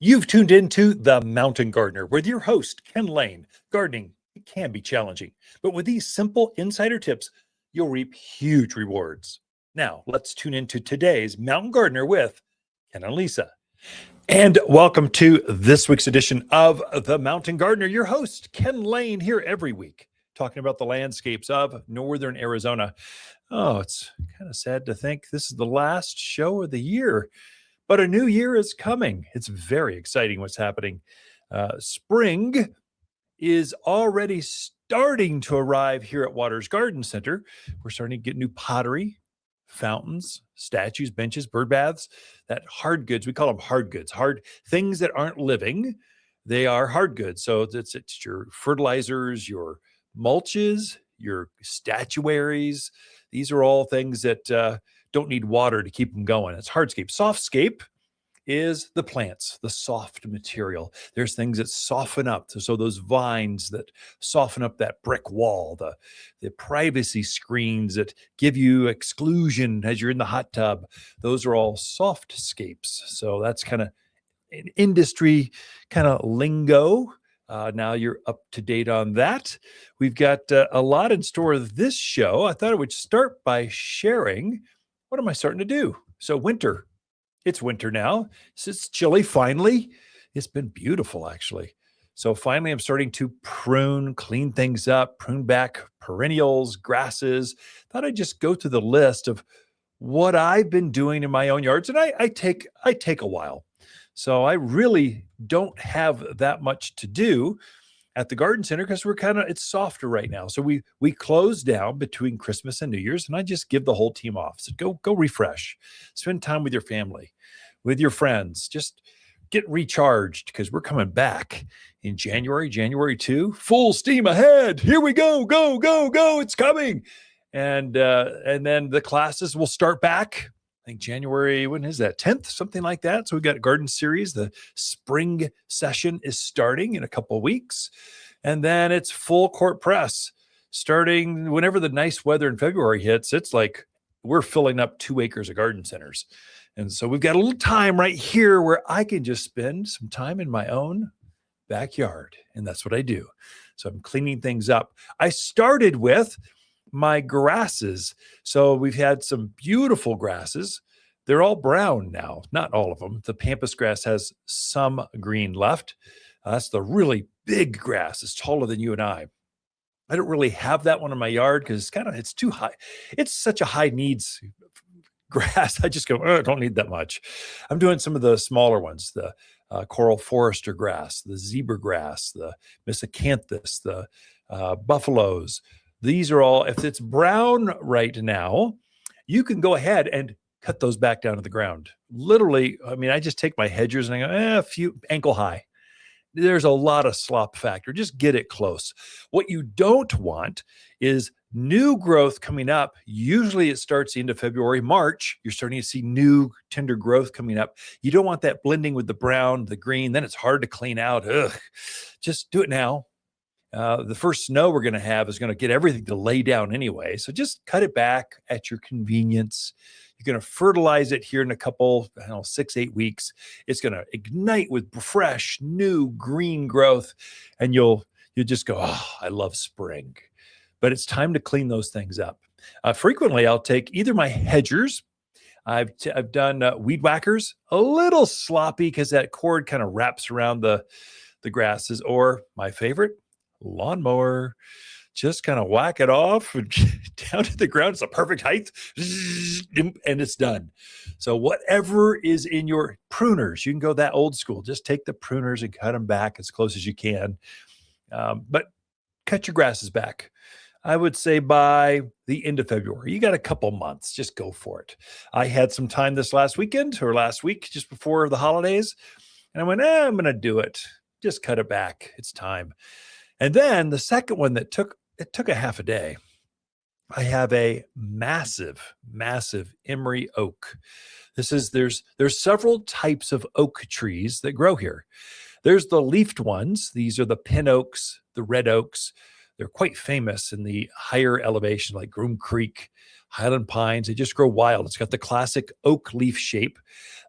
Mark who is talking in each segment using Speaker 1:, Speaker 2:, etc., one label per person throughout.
Speaker 1: You've tuned into The Mountain Gardener with your host, Ken Lain. Gardening, it can be challenging, but with these simple insider tips, you'll reap huge rewards. Now, let's tune into today's Mountain Gardener with Ken and Lisa. And welcome to this week's edition of The Mountain Gardener. Your host, Ken Lain, here every week, talking about the landscapes of northern Arizona. Oh, it's kind of sad to think this is the last show of the year. But a new year is coming. It's very exciting what's happening. Spring is already starting to arrive here at Waters Garden Center. We're starting to get new pottery, fountains, statues, benches, bird baths, that hard goods. We call them hard goods, hard things that aren't living. They are hard goods. So it's your fertilizers, your mulches, your statuaries. These are all things that don't need water to keep them going. It's hardscape. Softscape is the plants, the soft material. There's things that soften up. So those vines that soften up that brick wall, the privacy screens that give you exclusion as you're in the hot tub, those are all softscapes. So that's kind of an industry kind of lingo. Now you're up to date on that. We've got a lot in store this show. I thought I would start by sharing what am I starting to do? So winter. It's winter now. It's chilly finally. It's been beautiful, actually. So finally, I'm starting to prune, clean things up, prune back perennials, grasses. Thought I'd just go through the list of what I've been doing in my own yards. And I take a while. So I really don't have that much to do at the garden center because it's softer right now. So we close down between Christmas and New Year's, and I just give the whole team off. So go refresh, spend time with your family, with your friends, just get recharged because we're coming back in January 2, full steam ahead. Here we go, go. It's coming. And then the classes will start back. I think January, when is that? 10th, something like that. So we've got a garden series. The spring session is starting in a couple of weeks. And then it's full court press starting whenever the nice weather in February hits. It's like we're filling up 2 acres of garden centers. And so we've got a little time right here where I can just spend some time in my own backyard. And that's what I do. So I'm cleaning things up. I started with my grasses. So we've had some beautiful grasses. They're all brown now, not all of them. The pampas grass has some green left. That's the really big grass. It's taller than you and I. I don't really have that one in my yard because it's too high. It's such a high needs grass. I just go, I don't need that much. I'm doing some of the smaller ones, the coral forester grass, the zebra grass, the miscanthus, the buffaloes. These are all, if it's brown right now, you can go ahead and cut those back down to the ground. Literally, I mean, I just take my hedgers and I go, a few ankle high. There's a lot of slop factor. Just get it close. What you don't want is new growth coming up. Usually it starts the end of February, March. You're starting to see new tender growth coming up. You don't want that blending with the brown, the green. Then it's hard to clean out. Ugh. Just do it now. The first snow we're going to have is going to get everything to lay down anyway. So just cut it back at your convenience. You're going to fertilize it here in a couple, 6-8 weeks. It's going to ignite with fresh, new green growth. And you'll just go, oh, I love spring. But it's time to clean those things up. Frequently, I'll take either my hedgers. I've done weed whackers, a little sloppy because that cord kind of wraps around the grasses, or my favorite, lawnmower. Just kind of whack it off and down to the ground. It's a perfect height and it's done. So whatever is in your pruners, you can go that old school. Just take the pruners and cut them back as close as you can. But cut your grasses back. I would say by the end of February. You got a couple months. Just go for it. I had some time this last week, just before the holidays. And I went, I'm going to do it. Just cut it back. It's time. And then the second one that took a half a day. I have a massive emery oak. There's several types of oak trees that grow here. There's the leafed ones. These are the pin oaks, the red oaks. They're quite famous in the higher elevation, like Groom Creek, Highland pines, they just grow wild. It's got the classic oak leaf shape.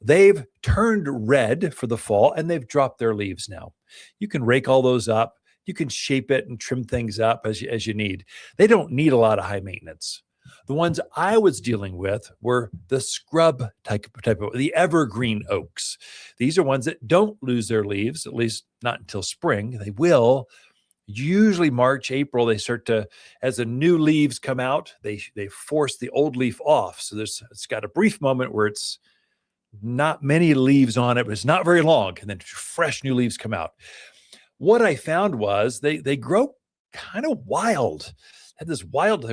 Speaker 1: They've turned red for the fall and they've dropped their leaves now. You can rake all those up. You can shape it and trim things up as you need. They don't need a lot of high maintenance. The ones I was dealing with were the scrub type of the evergreen oaks. These are ones that don't lose their leaves, at least not until spring. They will. Usually March, April, they start to, as the new leaves come out, they force the old leaf off. So it's got a brief moment where it's not many leaves on it, but it's not very long. And then fresh new leaves come out. What I found was they grow kind of wild. Had this wild,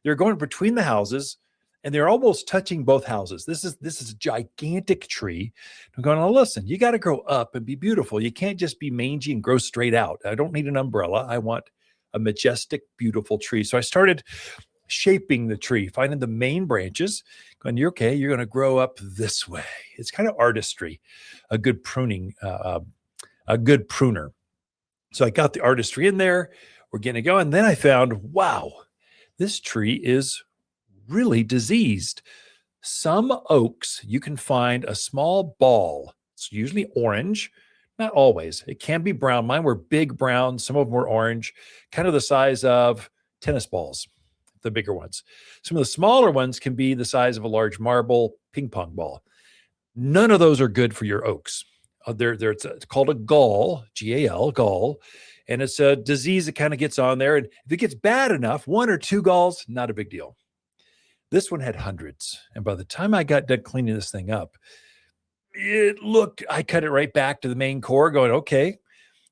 Speaker 1: they're going between the houses and they're almost touching both houses. This is a gigantic tree. I'm going, oh, listen, you got to grow up and be beautiful. You can't just be mangy and grow straight out. I don't need an umbrella. I want a majestic, beautiful tree. So I started shaping the tree, finding the main branches, going, you're okay, you're going to grow up this way. It's kind of artistry, a good pruning, a good pruner. So I got the artistry in there. We're getting to go. And then I found, wow, this tree is really diseased. Some oaks, you can find a small ball. It's usually orange, not always. It can be brown. Mine were big brown. Some of them were orange, kind of the size of tennis balls, the bigger ones. Some of the smaller ones can be the size of a large marble ping pong ball. None of those are good for your oaks. It's called a gall, G-A-L, gall. And it's a disease that kind of gets on there. And if it gets bad enough, 1 or 2 galls, not a big deal. This one had hundreds. And by the time I got done cleaning this thing up, I cut it right back to the main core going, okay,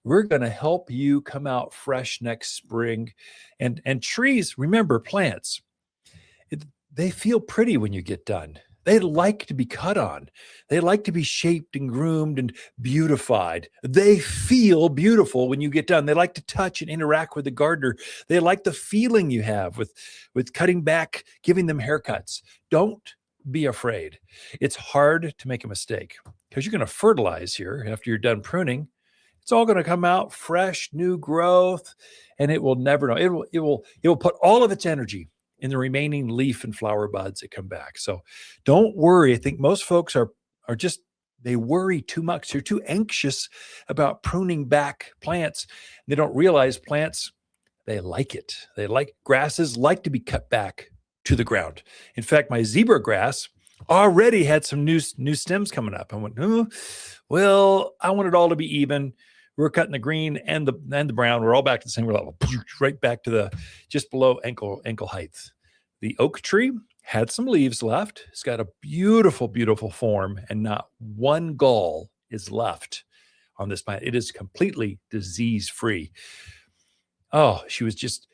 Speaker 1: we're going to help you come out fresh next spring. And trees, remember, plants, they feel pretty when you get done. They like to be cut on. They like to be shaped and groomed and beautified. They feel beautiful when you get done. They like to touch and interact with the gardener. They like the feeling you have with cutting back, giving them haircuts. Don't be afraid. It's hard to make a mistake because you're going to fertilize here after you're done pruning. It's all going to come out fresh, new growth, and it will never know. It will put all of its energy in the remaining leaf and flower buds that come back. So don't worry. I think most folks are just, they worry too much. They're too anxious about pruning back plants. They don't realize plants, they like it. Grasses like to be cut back to the ground. In fact, my zebra grass already had some new stems coming up. I went, oh, well, I want it all to be even. We're cutting the green and the brown. We're all back to the same level, right back to just below ankle height. The oak tree had some leaves left. It's got a beautiful, beautiful form, and not one gall is left on this plant. It is completely disease-free. Oh, she was just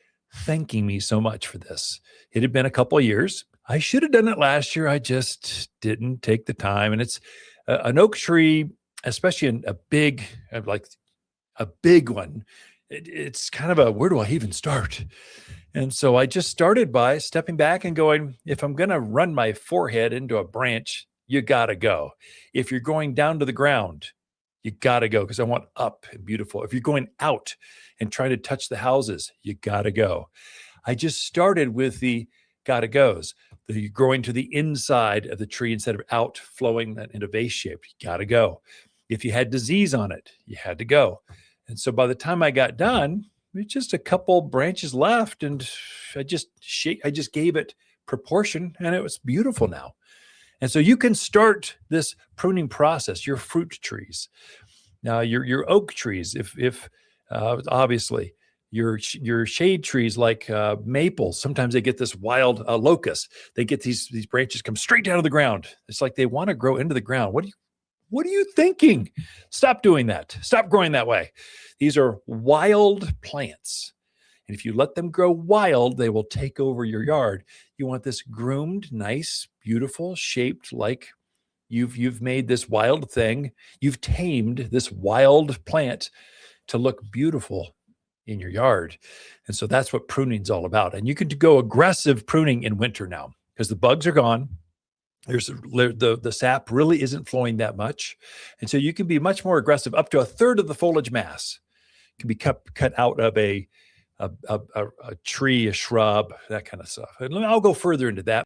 Speaker 1: thanking me so much for this. It had been a couple of years. I should have done it last year. I just didn't take the time. And it's an oak tree, especially a big one. It's kind of where do I even start? And so I just started by stepping back and going, if I'm going to run my forehead into a branch, you got to go. If you're going down to the ground, you got to go because I want up and beautiful. If you're going out and trying to touch the houses, you got to go. I just started with the got to goes. The growing to the inside of the tree instead of out flowing that into vase shape, you got to go. If you had disease on it, you had to go. And so by the time I got done, there's just a couple branches left, and I just gave it proportion, and it was beautiful now. And so you can start this pruning process, your fruit trees. Now, your oak trees, if obviously your shade trees like maples, sometimes they get this wild locust. They get these branches come straight down to the ground. It's like they want to grow into the ground. What are you thinking? Stop doing that. Stop growing that way. These are wild plants. And if you let them grow wild, they will take over your yard. You want this groomed, nice, beautiful, shaped like you've made this wild thing. You've tamed this wild plant to look beautiful in your yard. And so that's what pruning is all about. And you can go aggressive pruning in winter now because the bugs are gone. The sap really isn't flowing that much. And so you can be much more aggressive. Up to a third of the foliage mass can be cut out of a tree, a shrub, that kind of stuff. And I'll go further into that.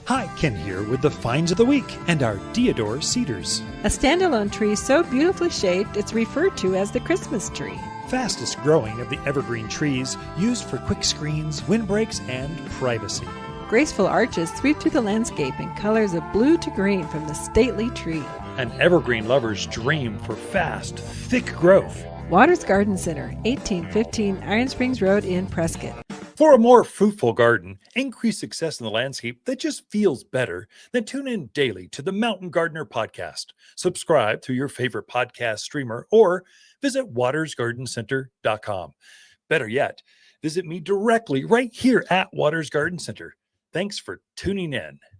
Speaker 1: Hi, Ken here with the finds of the week and our Deodar cedars.
Speaker 2: A standalone tree so beautifully shaped it's referred to as the Christmas tree.
Speaker 1: Fastest growing of the evergreen trees, used for quick screens, windbreaks, and privacy.
Speaker 2: Graceful arches sweep through the landscape in colors of blue to green from the stately tree.
Speaker 1: An evergreen lover's dream for fast, thick growth.
Speaker 2: Waters Garden Center, 1815 Iron Springs Road in Prescott.
Speaker 1: For a more fruitful garden, increased success in the landscape that just feels better, then tune in daily to the Mountain Gardener podcast. Subscribe through your favorite podcast streamer or visit watersgardencenter.com. Better yet, visit me directly right here at Waters Garden Center. Thanks for tuning in.